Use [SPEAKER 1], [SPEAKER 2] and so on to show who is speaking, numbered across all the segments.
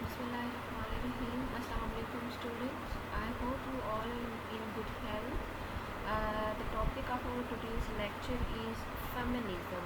[SPEAKER 1] Bismillahirrahmanirrahim. Assalamu alaikum students. I hope you all are in good health. The topic of our today's lecture is feminism.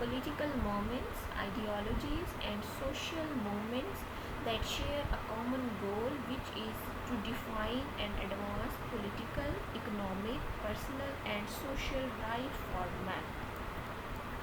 [SPEAKER 1] political movements, ideologies and social movements that share a common goal, which is to define and advance political, economic, personal and social rights for man.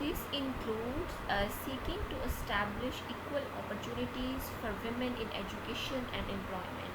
[SPEAKER 1] This includes seeking to establish equal opportunities for women in education and employment.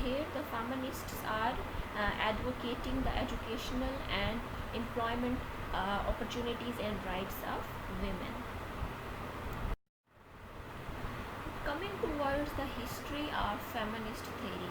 [SPEAKER 1] here the feminists are advocating the educational and employment opportunities and rights of women. Coming towards the history of feminist theory,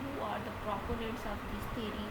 [SPEAKER 1] who are the proponents of this theory.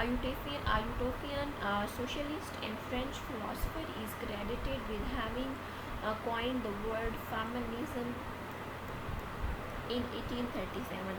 [SPEAKER 1] a utopian socialist and French philosopher, is credited with having coined the word feminism in 1837.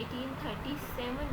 [SPEAKER 1] 1837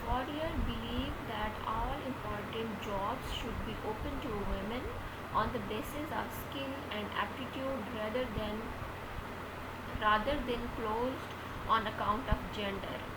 [SPEAKER 1] Fourier believed that all important jobs should be open to women on the basis of skill and aptitude rather than closed on account of gender.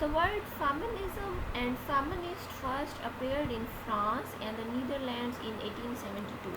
[SPEAKER 1] The word feminism and feminist first appeared in France and the Netherlands in 1872.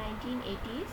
[SPEAKER 1] 1980s,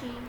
[SPEAKER 1] 3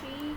[SPEAKER 1] 3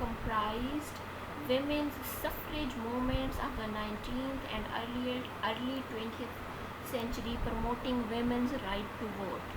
[SPEAKER 1] comprised women's suffrage movements of the 19th and early 20th century promoting women's right to vote.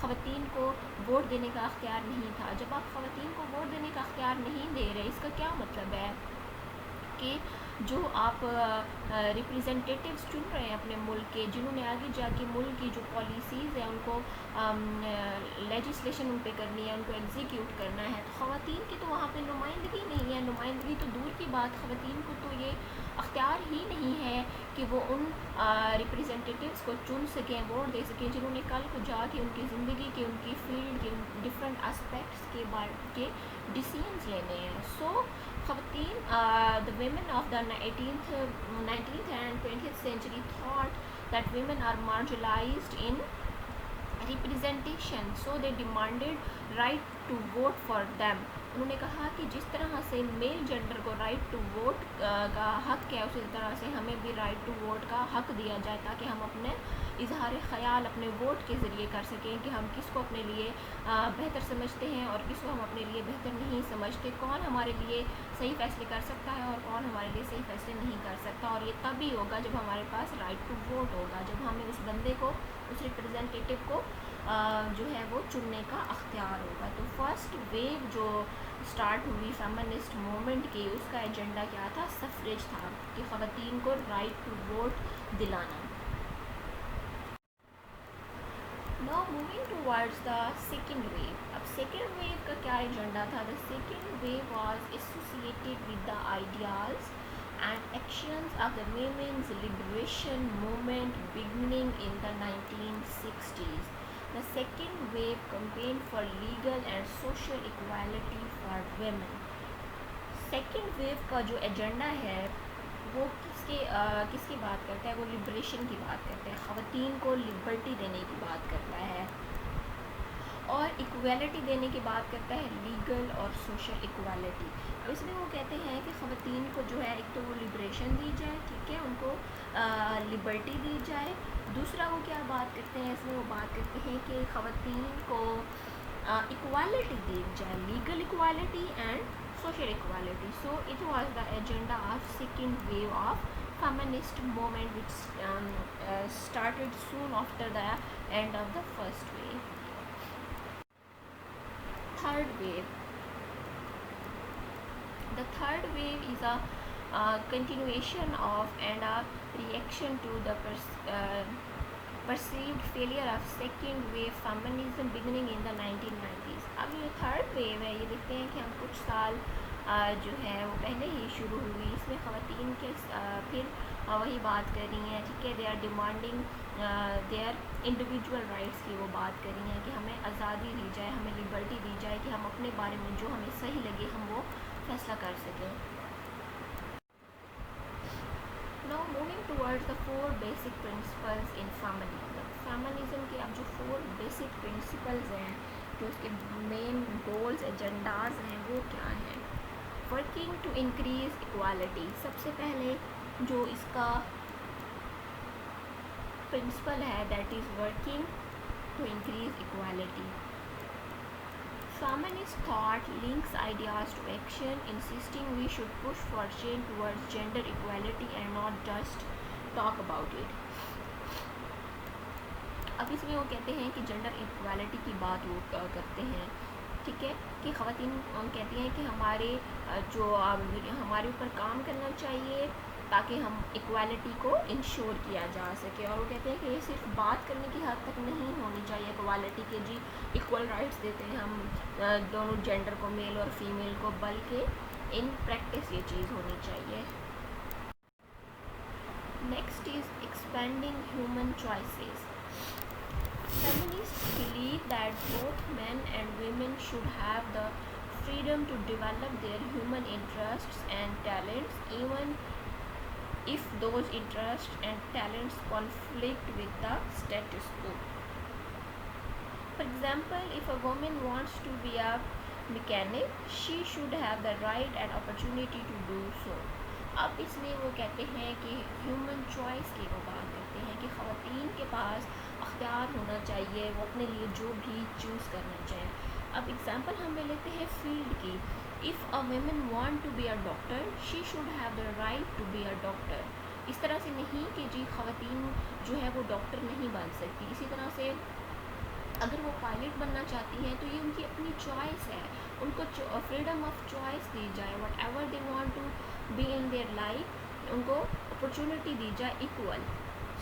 [SPEAKER 1] خواتین کو vote دینے کا اختیار نہیں تھا. جب آپ خواتین کو ووٹ دینے کا اختیار نہیں دے رہے، اس کا کیا مطلب ہے کہ جو آپ ریپریزنٹیٹیوز چن رہے ہیں اپنے ملک کے، جنہوں نے آگے جا کے ملک کی جو پالیسیز ہیں ان کو لیجسلیشن ان پہ کرنی ہے، ان کو ایگزیکیوٹ کرنا ہے، تو خواتین کی تو وہاں پہ نمائندگی نہیں ہے. نمائندگی تو دور کی بات، خواتین کو تو یہ اختیار ہی نہیں ہے کہ وہ ان ریپریزنٹیٹیوز کو چن سکیں، ووٹ دے سکیں، جنہوں نے کل کو جا کے ان کی زندگی کے، ان کی فیلڈ کے ڈفرینٹ اسپیکٹس کے بارے کے ڈیسیژنز لینے ہیں. سو خواتین the women of the 19th and 20th century thought that women are marginalized in representation, so they demanded right to vote for them. انہوں نے کہا کہ جس طرح سے میل جینڈر کو رائٹ ٹو ووٹ کا حق ہے، اسی طرح سے ہمیں بھی رائٹ ٹو ووٹ کا حق دیا جائے، تاکہ ہم اپنے اظہار خیال اپنے ووٹ کے ذریعے کر سکیں کہ ہم کس کو اپنے لیے بہتر سمجھتے ہیں اور کس کو ہم اپنے لیے بہتر نہیں سمجھتے، کون ہمارے لیے صحیح فیصلے کر سکتا ہے اور کون ہمارے لیے صحیح فیصلے نہیں کر سکتا. اور یہ تب ہی ہوگا جب ہمارے پاس رائٹ ٹو ووٹ ہوگا، جب ہمیں اس بندے کو، اس ریپریزنٹیٹیو کو جو ہے وہ چننے کا اختیار ہوگا. تو فرسٹ ویو جو اسٹارٹ ہوئی فیمنسٹ موومنٹ کی، اس کا ایجنڈا کیا تھا؟ سفریج تھا، کہ خواتین کو رائٹ ٹو ووٹ دلانا. Now moving towards the second wave. اب second wave کا کیا ایجنڈا تھا؟ The second wave was associated with the ideals and actions of the women's liberation movement beginning in the 1960s. The second wave campaigned for legal and social equality for women. Second wave کا جو agenda ہے وہ کس کی بات کرتا ہے؟ وہ لبریشن کی بات کرتا ہے، خواتین کو لبرٹی دینے کی بات کرتا ہے اور ایکویلٹی دینے کی بات کرتا ہے، لیگل اور سوشل ایکویلٹی. اب اس میں وہ کہتے ہیں کہ خواتین کو جو ہے ایک تو وہ لبریشن دی جائے، ٹھیک ہے، ان کو لبرٹی دی جائے. دوسرا وہ کیا بات کرتے ہیں؟ اس میں وہ بات کرتے ہیں کہ خواتین کو ایکویلٹی دی جائے، legal equality and social equality. So it was the agenda of second wave of feminist movement, which started soon after the end of the first wave. Third wave. The third wave is a continuation of and a reaction to the perceived failure of second wave feminism beginning in the 1990s. اب یہ third view ہے، یہ دیکھتے ہیں کہ ہم کچھ سال جو ہے وہ پہلے ہی شروع ہوئی، اس میں خواتین کے پھر وہی بات کر رہی ہیں، ٹھیک ہے، they are demanding their individual rights کی وہ بات کر رہی ہیں کہ ہمیں آزادی دی جائے، ہمیں لبرٹی دی جائے کہ ہم اپنے بارے میں جو ہمیں صحیح لگے ہم وہ فیصلہ کر سکیں. Now moving towards the four basic principles in feminism. Feminism کے اب جو 4 بیسک پرنسپلز ہیں، جو اس کے مین گولز ایجنڈاز ہیں، وہ کیا ہیں؟ Working to increase equality. سب سے پہلے جو اس کا پرنسپل ہے that is working to increase equality. Feminist thought links ideas to action, insisting we should push for change towards gender equality and not just talk about it. اب اس میں وہ کہتے ہیں کہ جنڈر ایکوالٹی کی بات وہ کرتے ہیں، ٹھیک ہے، کہ خواتین کہتی ہیں کہ ہمارے جو ہمارے اوپر کام کرنا چاہیے تاکہ ہم ایکوالٹی کو انشور کیا جا سکے. اور وہ کہتے ہیں کہ یہ صرف بات کرنے کی حد تک نہیں ہونی چاہیے ایکوالٹی کے، جی ایکول رائٹس دیتے ہیں ہم دونوں جینڈر کو، میل اور فیمیل کو، بلکہ ان پریکٹس یہ چیز ہونی چاہیے. Next is expanding human choices. Feminists believe that both men and women should have the freedom to develop their human interests and talents, even if those interests and talents conflict with the status quo. For example, if a woman wants to be a mechanic, she should have the right and opportunity to do so. اب اس میں وہ کہتے ہیں کہ human choice کی وہ بات کرتے ہیں کہ خواتین کے پاس اختیار ہونا چاہیے، وہ اپنے لیے جو بھی چوز کرنا چاہیں. اب اگزامپل ہم لے لیتے ہیں فیلڈ کی. If a women want to be a doctor, she should have the right to be a doctor. اس طرح سے نہیں کہ جی خواتین جو ہے وہ ڈاکٹر نہیں بن سکتی. اسی طرح سے اگر وہ پائلٹ بننا چاہتی ہیں تو یہ ان کی اپنی چوائس ہے، ان کو فریڈم آف چوائس دی جائے، whatever they want to be in their life, ان کو اپرچونٹی دی جائے ایکول.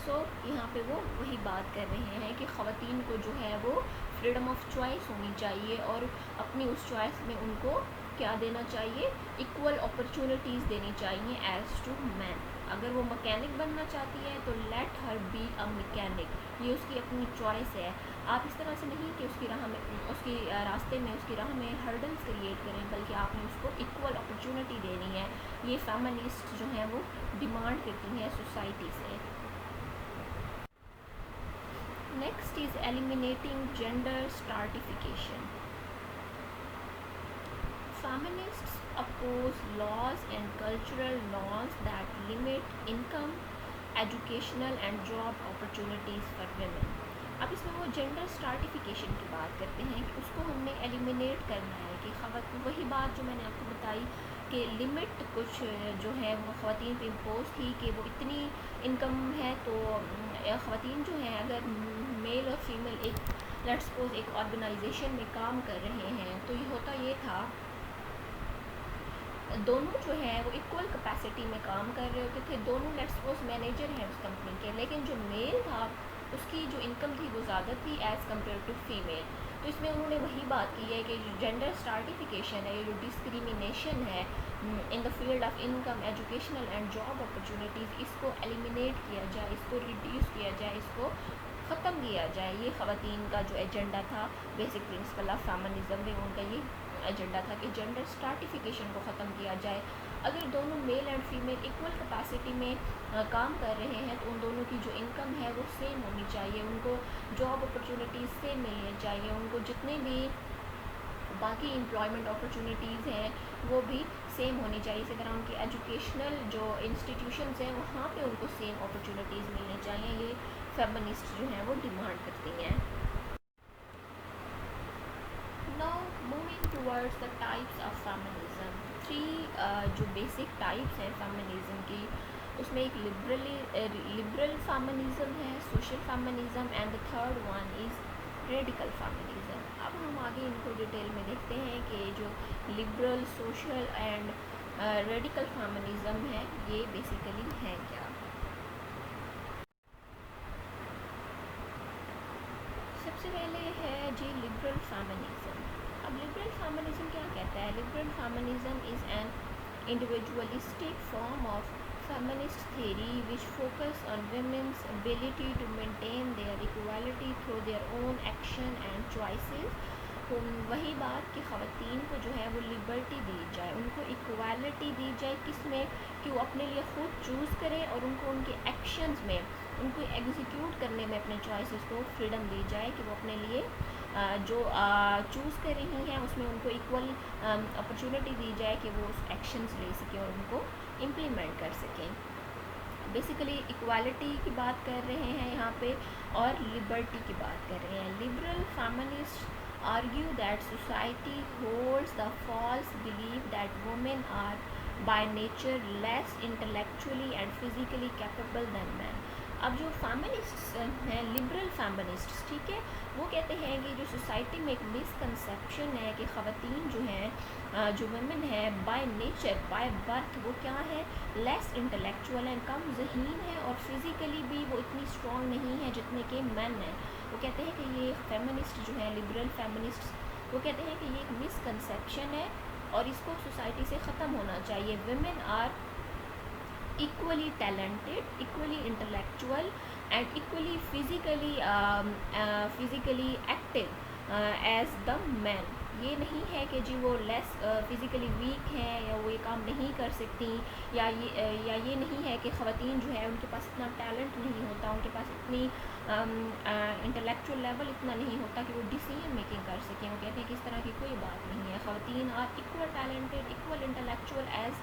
[SPEAKER 1] سو یہاں پہ وہ وہی بات کر رہے ہیں کہ خواتین کو جو ہے وہ فریڈم آف چوائس ہونی چاہیے، اور اپنی اس چوائس میں ان کو کیا دینا چاہیے، ایکول اپرچونٹیز دینی چاہیے ایز ٹو مین. اگر وہ مکینک بننا چاہتی ہے تو let her be a mechanic, یہ اس کی اپنی چوائس ہے. آپ اس طرح سے نہیں کہ اس کی راہ میں، اس کی راستے میں، اس کی راہ میں ہرڈلس کریٹ کریں، بلکہ آپ نے اس کو ایکول اپرچونٹی دینی ہے. یہ فیمنسٹ جو ہیں وہ ڈیمانڈ کرتی ہیں سوسائٹی سے. Next is eliminating gender stratification. Feminists oppose laws and cultural norms that limit income, educational and job opportunities for women. اب اس میں وہ جینڈر اسٹارٹیفیکیشن کی بات کرتے ہیں کہ اس کو ہم نے ایلیمینیٹ کرنا ہے، کہ وہی بات جو میں نے آپ کو بتائی کہ لمٹ کچھ جو ہے وہ خواتین پہ امپوز تھی کہ وہ اتنی انکم ہے، تو خواتین جو ہیں اگر میل اور فیمیل ایک لیٹ سپوز ایک آرگنائزیشن میں کام کر رہے ہیں، تو یہ ہوتا یہ تھا دونوں جو ہیں وہ ایکول کیپیسٹی میں کام کر رہے ہوتے تھے، دونوں لیٹ سپوز مینیجر ہیں اس کمپنی کے، لیکن جو میل تھا اس کی جو انکم تھی وہ زیادہ تھی ایز کمپیئر ٹو فیمیل. تو اس میں انہوں نے وہی بات کی ہے کہ جو جینڈر اسٹارٹیفیکیشن ہے، یہ جو ڈسکریمنیشن ہے in the field of income, educational and job opportunities, اس کو ایلیمینیٹ کیا جائے، اس کو ریڈیوس کیا جائے، اس کو ختم کیا جائے. یہ خواتین کا جو ایجنڈا تھا، بیسک پرنسپل آف فیمنزم میں ان کا یہ ایجنڈا تھا کہ جینڈر اسٹارٹیفیکیشن کو ختم کیا جائے. اگر دونوں میل اینڈ فیمیل ایکول کیپیسٹی میں کام کر رہے ہیں تو ان دونوں کی جو انکم ہے وہ سیم ہونی چاہیے، ان کو جاب اپرچونیٹیز سیم ملنی چاہیے، ان کو جتنے بھی باقی امپلائمنٹ اپرچونیٹیز ہیں وہ بھی سیم ہونی چاہیے. اسی طرح ان کی ایجوکیشنل جو انسٹیٹیوشنز ہیں وہاں پہ ان کو سیم اپرچونیٹیز ملنی چاہیے. یہ فیمنسٹ جو ہیں وہ ڈیمانڈ کرتی ہیں. Now moving towards the types of feminism. Three جو بیسک ٹائپس ہیں فیمنزم کی، اس میں ایک لبرل فیمنزم ہے، social feminism, and the third one is radical feminism. اب ہم آگے ان کو ڈیٹیل میں دیکھتے ہیں کہ جو liberal, social and radical feminism ہے یہ بیسیکلی ہیں کیا. سب سے پہلے ہے جی لبرل فیمنزم. اب لبرل فیمنزم کیا کہتا ہے؟ Liberal feminism is an individualistic form of feminist theory which focus on women's ability to maintain their equality through their own action and choices. وہی بات کہ خواتین کو جو ہے وہ لبرٹی دی جائے، ان کو ایکوالٹی دی جائے، کس میں کہ وہ اپنے لیے خود چوز کریں، اور ان کو ان کے ایکشنز میں، ان کو ایگزیکیوٹ کرنے میں اپنے چوائسیز کو فریڈم دی جائے کہ وہ اپنے لیے جو چوز کر رہی ہیں اس میں ان کو ایکول اپرچونٹی دی جائے کہ وہ اس ایکشنز لے سکیں اور ان کو امپلیمنٹ کر سکیں. بیسیکلی ایکوالٹی کی بات کر رہے ہیں یہاں پہ، اور لبرٹی کی بات کر رہے ہیں. Liberal feminist argue that society holds the false belief that women are by nature less intellectually and physically capable than men. اب جو فیمنسٹس ہیں، لبرل فیمنسٹس، ٹھیک ہے، وہ کہتے ہیں کہ جو سوسائٹی میں ایک مس کنسیپشن ہے کہ خواتین جو ہیں، جو ویمن ہیں، بائی نیچر، بائی برتھ وہ کیا ہے، لیس انٹلیکچوئل ہیں، کم ذہین ہیں، اور فزیکلی بھی وہ اتنی اسٹرانگ نہیں ہے جتنے کہ مین ہیں. وہ کہتے ہیں کہ یہ فیمنسٹ جو ہیں، لبرل فیمنسٹ، وہ کہتے ہیں کہ یہ ایک مس کنسیپشن ہے اور اس کو سوسائٹی سے ختم ہونا چاہیے. Women are equally talented, equally intellectual and equally physically active as the men. یہ نہیں ہے کہ جی وہ لیس فزیکلی ویک ہیں یا وہ یہ کام نہیں کر سکتی، یا یہ نہیں ہے کہ خواتین جو ہے ان کے پاس اتنا ٹیلنٹ نہیں ہوتا، ان کے پاس اتنی انٹلیکچوئل لیول اتنا نہیں ہوتا کہ وہ ڈیسیژن میکنگ کر سکیں. وہ کہتے ہیں کہ اس طرح کی کوئی بات نہیں ہے. خواتین are equal talented, equal intellectual as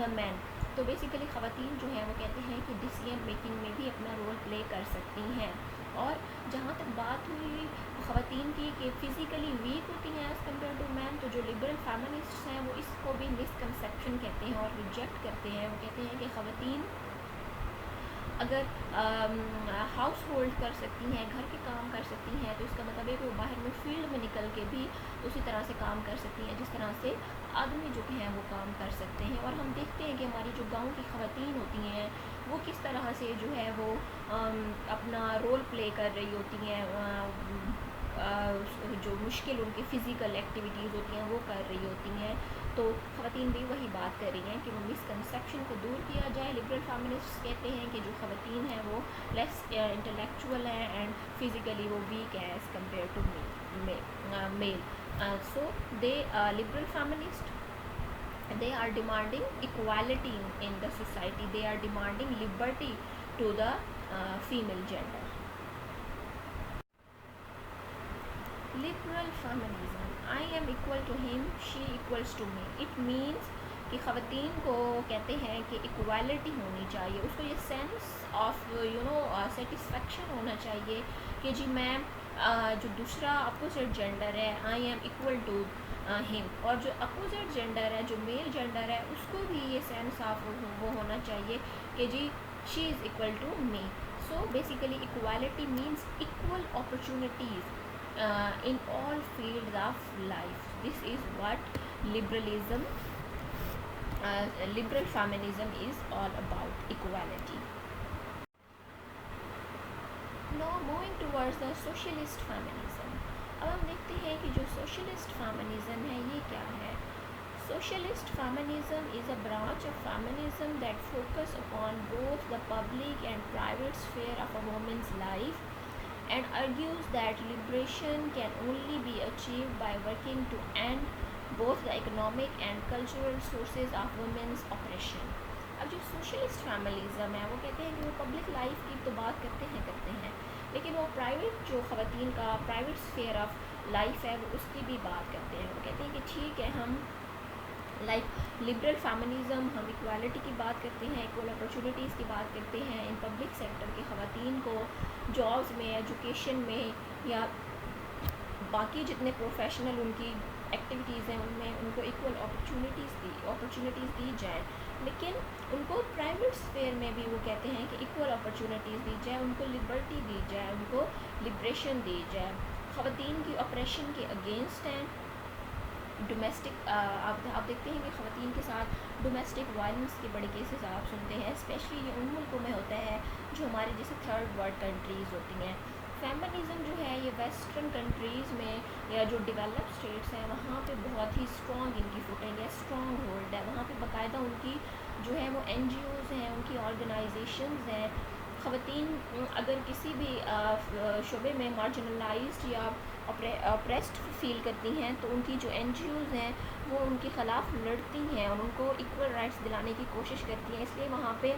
[SPEAKER 1] the men. تو بیسیکلی خواتین جو ہیں وہ کہتے ہیں کہ ڈیسیژن میکنگ میں بھی اپنا رول پلے کر سکتی ہیں. اور جہاں تک بات ہوئی خواتین کی کہ فزیکلی ویک ہوتی ہیں ایز کمپیئر ٹو مین، تو جو لبرل فیمنسٹس ہیں وہ اس کو بھی مس کنسیپشن کہتے ہیں اور ریجیکٹ کرتے ہیں. وہ کہتے ہیں کہ خواتین اگر ہاؤس ہولڈ کر سکتی ہیں، گھر کے کام کر سکتی ہیں، تو اس کا مطلب ہے کہ وہ باہر میں فیلڈ میں نکل کے بھی اسی طرح سے کام کر سکتی ہیں جس طرح سے آدمی جو کہ ہیں وہ کام کر سکتے ہیں. اور ہم دیکھتے ہیں کہ ہماری جو گاؤں کی خواتین ہوتی ہیں وہ کس طرح سے جو ہے وہ اپنا رول پلے کر رہی ہوتی ہیں، جو مشکل ان کی فزیکل ایکٹیویٹیز ہوتی ہیں وہ کر رہی ہوتی ہیں. تو خواتین بھی وہی بات کر رہی ہیں کہ وہ مسکنسیپشن کو دور کیا جائے. لبرل فیمنسٹ کہتے ہیں کہ جو خواتین ہیں وہ لیس انٹلیکچوئل ہیں اینڈ فزیکلی وہ ویک ہیں as compare to male. So they liberal feminist they are demanding equality in the society, they are demanding liberty to the female gender. Liberal feminism, I am equal to him, she equals to me. It means کہ خواتین کو کہتے ہیں کہ equality ہونی چاہیے، اس کو یہ سینس آف سیٹسفیکشن ہونا چاہیے کہ جی میں جو دوسرا اپوزٹ جینڈر ہے آئی ایم ایکول ٹو ہم، اور جو اپوزٹ جینڈر ہے، جو میل جینڈر ہے، اس کو بھی یہ سینس آف وہ ہونا چاہیے کہ جی she is equal to me. So basically equality means equal opportunities in all fields of life. This is what liberal feminism is all about, equality. Now moving towards the socialist feminism. اب ہم دیکھتے ہیں کہ جو socialist feminism ہے یہ کیا ہے. Socialist feminism is a branch of feminism that focus upon both the public and private sphere of a woman's life and argues that liberation can only be achieved by working to end both the economic and cultural sources of women's oppression. اب جو socialist feminism ہے وہ کہتے ہیں کہ وہ public life کی تو بات کرتے ہیں لیکن وہ پرائیویٹ جو خواتین کا پرائیویٹ اسفیئر آف لائف ہے وہ اس کی بھی بات کرتے ہیں. وہ کہتے ہیں کہ ٹھیک ہے ہم لائک لبرل فیمنزم ہم ایکوالٹی کی بات کرتے ہیں، ایکول اپرچونیٹیز کی بات کرتے ہیں، ان پبلک سیکٹر کی خواتین کو جابس میں، ایجوکیشن میں یا باقی جتنے پروفیشنل ان کی ایکٹیویٹیز ہیں ان میں ان کو ایکول اپرچونیٹیز دی جائیں. لیکن ان کو پرائیویٹ اسفیئر میں بھی وہ کہتے ہیں کہ ایکول اپرچونیٹیز دی جائے، ان کو لبرٹی دی جائے، ان کو لبریشن دی جائے. خواتین کی آپریشن کے اگینسٹ ہیں. ڈومیسٹک آپ دیکھتے ہیں کہ خواتین کے ساتھ ڈومیسٹک وائلنس کے بڑے کیسز آپ سنتے ہیں، اسپیشلی یہ ان ملکوں میں ہوتا ہے جو ہمارے جیسے تھرڈ ورلڈ کنٹریز ہوتی ہیں. فیمنزم جو ہے یہ ویسٹرن کنٹریز میں یا جو ڈیولپ اسٹیٹس ہیں وہاں پہ بہت ہی اسٹرانگ ان کی فوٹنگ ہے، اسٹرانگ ہولڈ ہے. وہاں پہ باقاعدہ ان کی جو ہے وہ این جی اوز ہیں، ان کی آرگنائزیشنز ہیں. خواتین اگر کسی بھی شعبے میں مارجنلائزڈ یا اپریسڈ فیل کرتی ہیں تو ان کی جو این جی اوز ہیں وہ ان کے خلاف لڑتی ہیں اور ان کو ایکول رائٹس دلانے کی کوشش کرتی ہیں. اس لیے وہاں پہ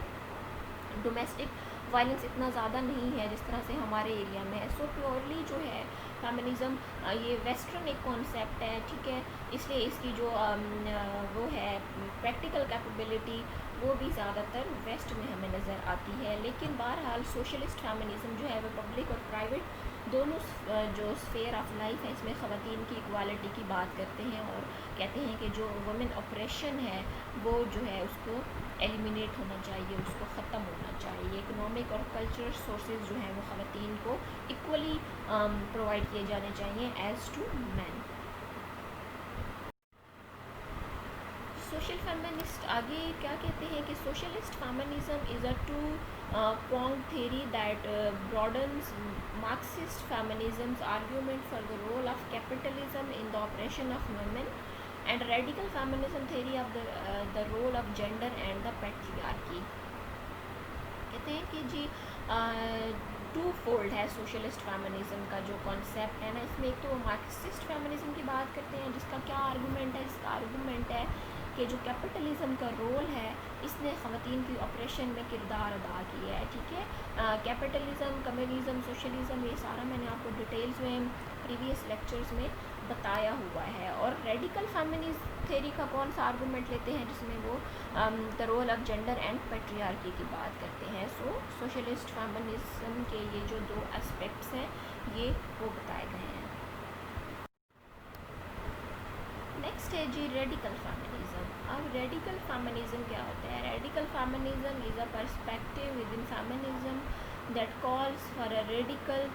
[SPEAKER 1] ڈومیسٹک وائلنس اتنا زیادہ نہیں ہے جس طرح سے ہمارے ایریا میں ہے. سو پیورلی جو ہے فیمنزم یہ ویسٹرن ایک کانسیپٹ ہے، ٹھیک ہے، اس لیے اس کی جو وہ ہے پریکٹیکل کیپیبلٹی وہ بھی زیادہ تر ویسٹ میں ہمیں نظر آتی ہے. لیکن بہرحال سوشلسٹ فیمنزم جو ہے وہ پبلک اور پرائیویٹ دونوں جو اسفیئر آف لائف ہے اس میں خواتین کی ایکوالٹی کی بات کرتے ہیں اور کہتے ہیں کہ جو وومن آپریشن ہے وہ جو ہے اس کو ایلیمینیٹ ہونا چاہیے، اس کو ختم ہونا چاہیے. اکنامک اور کلچرل سورسز جو ہیں وہ خواتین کو ایکولی پرووائڈ کیے جانے چاہیے as to men. Social feminist آگے کیا کہتے ہیں کہ socialist feminism is a two pronged theory that broadens Marxist feminism's argument for the role of capitalism in the oppression of women and radical feminism theory of the role of gender and the patriarchy. کہتے ہیں کہ جی to fold ہے socialist feminism کا جو concept ہے نا، اس میں ایک تو وہ مارکسسٹ فیمنزم کی بات کرتے ہیں جس کا کیا آرگومنٹ ہے، اس کا آرگومنٹ ہے کہ جو کیپٹلزم کا رول ہے اس نے خواتین کی آپریشن میں کردار ادا کیا ہے. ٹھیک ہے، کیپٹلزم، کمیونزم، سوشلزم یہ سارا میں نے آپ کو ڈیٹیلز میں پریویس لیکچرز میں بتایا ہوا ہے. اور ریڈیکل فیمنزم تھیوری کا کون سا آرگومنٹ لیتے ہیں جس میں وہ the role of gender and patriarchy کی بات کرتے ہیں. سو سوشلسٹ فیمنزم کے یہ جو دو اسپیکٹس ہیں یہ وہ بتائے گئے ہیں. نیکسٹ ہے جی ریڈیکل فیمنزم. اب ریڈیکل فیمنزم کیا ہوتا ہے؟ Radical feminism is a perspective within feminism that calls for a radical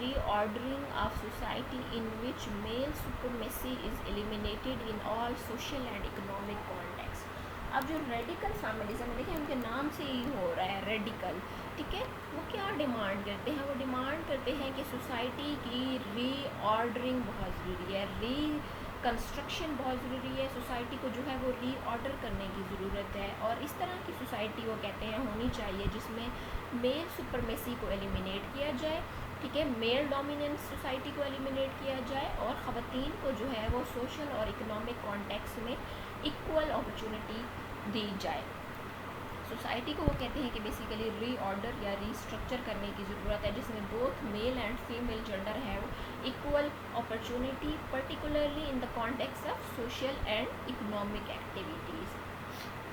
[SPEAKER 1] reordering of society in which male supremacy is eliminated in all social and economic contexts. اب جو radical feminism دیکھیں ان کے نام سے ہی ہو رہا ہے radical, ٹھیک ہے. وہ کیا ڈیمانڈ کرتے ہیں؟ وہ ڈیمانڈ کرتے ہیں کہ سوسائٹی کی ری آرڈرنگ بہت ضروری ہے، ری کنسٹرکشن بہت ضروری ہے. سوسائٹی کو جو ہے وہ ری آرڈر کرنے کی ضرورت ہے، اور اس طرح کی سوسائٹی وہ کہتے ہیں ہونی چاہیے جس میں میل سپرمیسی کو ایلیمینیٹ کیا جائے، ٹھیک ہے، میل ڈومیننس سوسائٹی کو ایلیمینیٹ کیا جائے، اور خواتین کو جو ہے وہ سوشل اور اکنامک کانٹیکس میں ایکول اپرچونٹی دی جائے. سوسائٹی کو وہ کہتے ہیں کہ بیسیکلی ری آرڈر یا ری اسٹرکچر کرنے کی ضرورت ہے جس میں both male and female gender ہے equal opportunity particularly in the context of social and economic activities.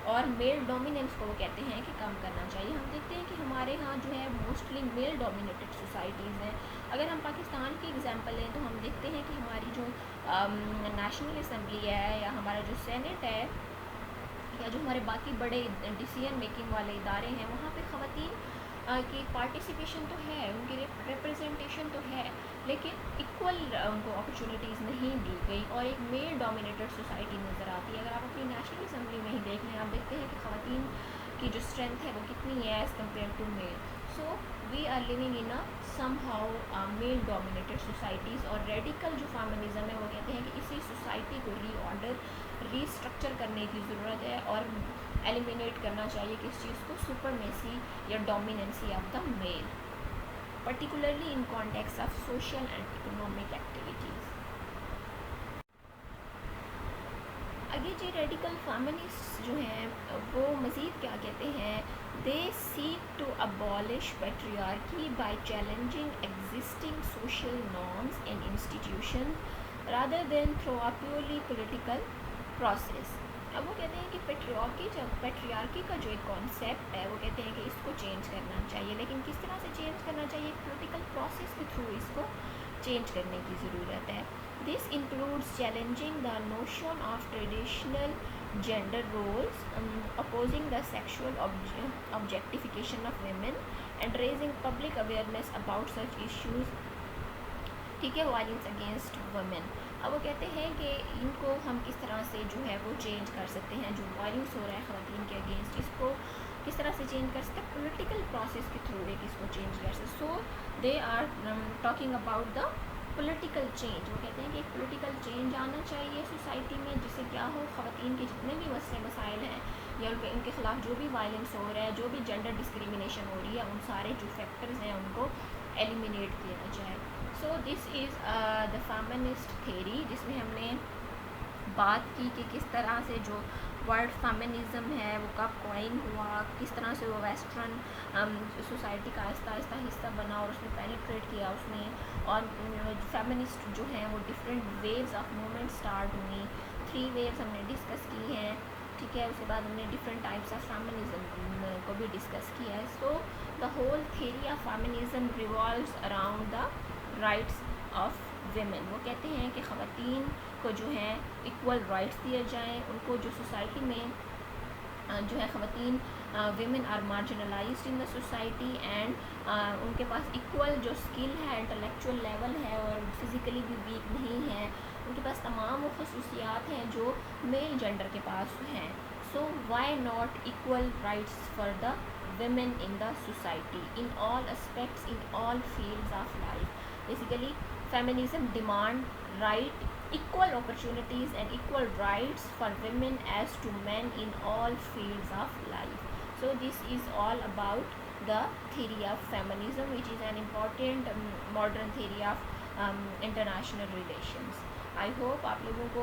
[SPEAKER 1] اور میل ڈومیننس کو وہ کہتے ہیں کہ کم کرنا چاہیے. ہم دیکھتے ہیں کہ ہمارے ہاں جو ہے موسٹلی میل ڈومینیٹڈ سوسائٹیز ہیں. اگر ہم پاکستان کی ایگزامپل لیں تو ہم دیکھتے ہیں کہ ہماری جو نیشنل اسمبلی ہے یا ہمارا جو سینٹ ہے یا جو ہمارے باقی بڑے ڈیسیژن میکنگ والے ادارے ہیں وہاں پہ خواتین کی پارٹیسپیشن تو ہے، ان کی ریپرزنٹیشن تو ہے، لیکن ایکول ان کو اپرچونیٹیز نہیں دی گئی اور ایک میل ڈومینیٹڈ سوسائٹی نظر آتی ہے. اگر آپ اپنی نیشنل اسمبلی میں ہی دیکھ لیں آپ دیکھتے ہیں کہ خواتین کی جو اسٹرینتھ ہے وہ کتنی ہے as compare to male. So we are living in somehow male dominated societies. اور ریڈیکل جو فیمنزم ہے وہ کہتے ہیں کہ اسی سوسائٹی کو ری آرڈر ری اسٹرکچر کرنے کی ضرورت ہے اور ایلیمینیٹ کرنا چاہیے کس چیز کو؟ سپرمیسی یا dominancy of the male particularly in contexts of social and economic activities. آگے جی ریڈیکل فیمنسٹ جو ہیں وہ مزید کیا کہتے ہیں؟ They seek to abolish patriarchy by challenging existing social norms and institution rather than through a purely political process. اب وہ کہتے ہیں کہ پیٹریارکی کا جو ایک کانسیپٹ ہے وہ کہتے ہیں کہ اس کو چینج کرنا چاہیے، لیکن کس طرح سے چینج کرنا چاہیے؟ پولیٹیکل پروسیس کے تھرو اس کو چینج کرنے کی ضرورت ہے. This includes challenging the notion of traditional gender roles, opposing the sexual objectification of women and raising public awareness about such issues, ٹھیک ہے، وائلنس اگینسٹ ویمن. اب وہ کہتے ہیں کہ ان کو ہم کس طرح سے جو ہے وہ چینج کر سکتے ہیں، جو وائلنس ہو رہا ہے خواتین کے اگینسٹ اس کو کس طرح سے چینج کر سکتے ہیں؟ پولیٹیکل پروسیس کے تھرو ایک اس کو چینج کر سکتے. So they are talking about the political change. وہ کہتے ہیں کہ ایک پولیٹیکل چینج آنا چاہیے سوسائٹی میں جس سے کیا ہو، خواتین کے جتنے بھی مسائل ہیں یا ان کے خلاف جو بھی وائلنس ہو رہا ہے، جو بھی جینڈر ڈسکریمنیشن ہو رہی ہے، ان سارے جو فیکٹرز ہیں ان کو ایلیمینیٹ کیا جائے. سو دس از دا فیمنسٹ تھیری جس میں ہم نے بات کی کہ کس طرح سے جو ورڈ فیمنزم ہے وہ کب کوائن ہوا، کس طرح سے وہ ویسٹرن سوسائٹی کا آہستہ آہستہ حصہ بنا اور اس میں پینیٹریٹ کیا اس نے. اور فیمنسٹ جو ہیں وہ different waves of movement start ہوئی. 3 ویوز ہم نے ڈسکس کی ہیں، ٹھیک ہے. اس کے بعد ہم نے ڈفرینٹ ٹائپس آف فیمنزم کو بھی ڈسکس کیا ہے. So the whole theory of feminism revolves around the rights of women. وہ کہتے ہیں کہ خواتین کو جو ہے ایکول رائٹس دیے جائیں، ان کو جو سوسائٹی میں جو ہے خواتین women are marginalized in the society and ان کے پاس ایکول جو اسکل ہے، انٹلیکچوئل لیول ہے اور فزیکلی بھی ویک نہیں ہے، ان کے پاس تمام وہ خصوصیات ہیں جو میل جینڈر کے پاس ہیں. So why not equal rights for the women in the society in all aspects in all fields of life. Basically feminism demand right equal opportunities and equal rights for women as to men in all fields of life. So this is all about the theory of feminism, which is an important modern theory of international relations. I hope آپ لوگوں کو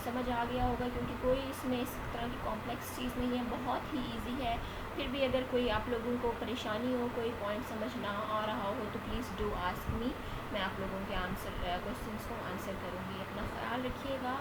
[SPEAKER 1] سمجھ آ گیا ہوگا، کیونکہ کوئی اس میں اس طرح کی کمپلیکس چیز نہیں ہے، بہت ہی ایزی ہے. پھر بھی اگر کوئی آپ لوگوں کو پریشانی ہو، کوئی پوائنٹ سمجھ نہ آ رہا ہو تو پلیز ڈو آسک می. میں آپ لوگوں کے کوشچنس کو آنسر کروں گی. اپنا خیال رکھیے گا.